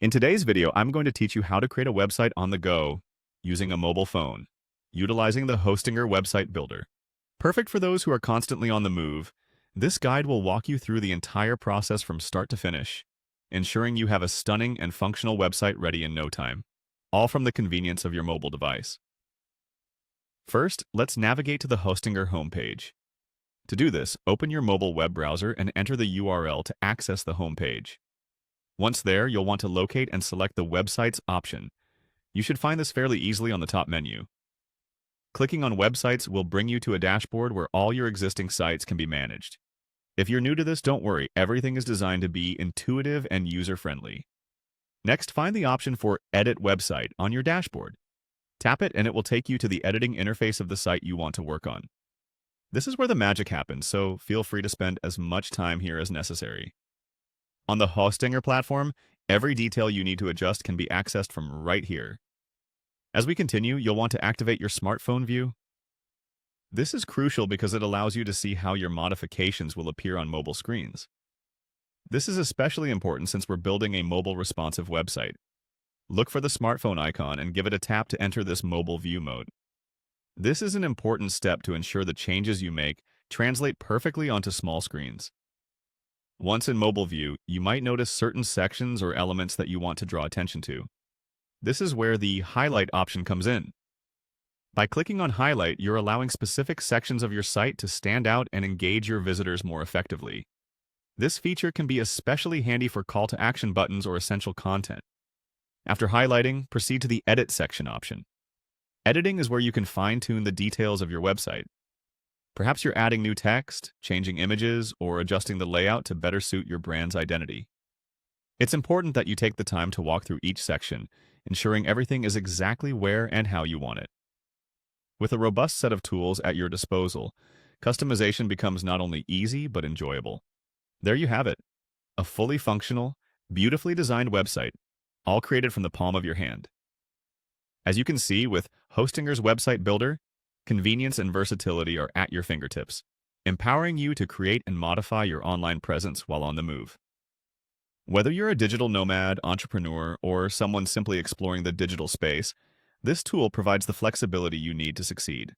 In today's video, I'm going to teach you how to create a website on the go using a mobile phone, utilizing the Hostinger website builder. Perfect for those who are constantly on the move, this guide will walk you through the entire process from start to finish, ensuring you have a stunning and functional website ready in no time, all from the convenience of your mobile device. First, let's navigate to the Hostinger homepage. To do this, open your mobile web browser and enter the URL to access the homepage. Once there, you'll want to locate and select the Websites option. You should find this fairly easily on the top menu. Clicking on Websites will bring you to a dashboard where all your existing sites can be managed. If you're new to this, don't worry, everything is designed to be intuitive and user-friendly. Next, find the option for Edit Website on your dashboard. Tap it and it will take you to the editing interface of the site you want to work on. This is where the magic happens, so feel free to spend as much time here as necessary. On the Hostinger platform, every detail you need to adjust can be accessed from right here. As we continue, you'll want to activate your smartphone view. This is crucial because it allows you to see how your modifications will appear on mobile screens. This is especially important since we're building a mobile responsive website. Look for the smartphone icon and give it a tap to enter this mobile view mode. This is an important step to ensure the changes you make translate perfectly onto small screens. Once in mobile view, you might notice certain sections or elements that you want to draw attention to. This is where the Highlight option comes in. By clicking on Highlight, you're allowing specific sections of your site to stand out and engage your visitors more effectively. This feature can be especially handy for call to action buttons or essential content. After highlighting, proceed to the Edit section option. Editing is where you can fine-tune the details of your website. Perhaps you're adding new text, changing images, or adjusting the layout to better suit your brand's identity. It's important that you take the time to walk through each section, ensuring everything is exactly where and how you want it. With a robust set of tools at your disposal, customization becomes not only easy but enjoyable. There you have it, a fully functional, beautifully designed website, all created from the palm of your hand. As you can see with Hostinger's website builder, convenience and versatility are at your fingertips, empowering you to create and modify your online presence while on the move. Whether you're a digital nomad, entrepreneur, or someone simply exploring the digital space, this tool provides the flexibility you need to succeed.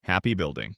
Happy building!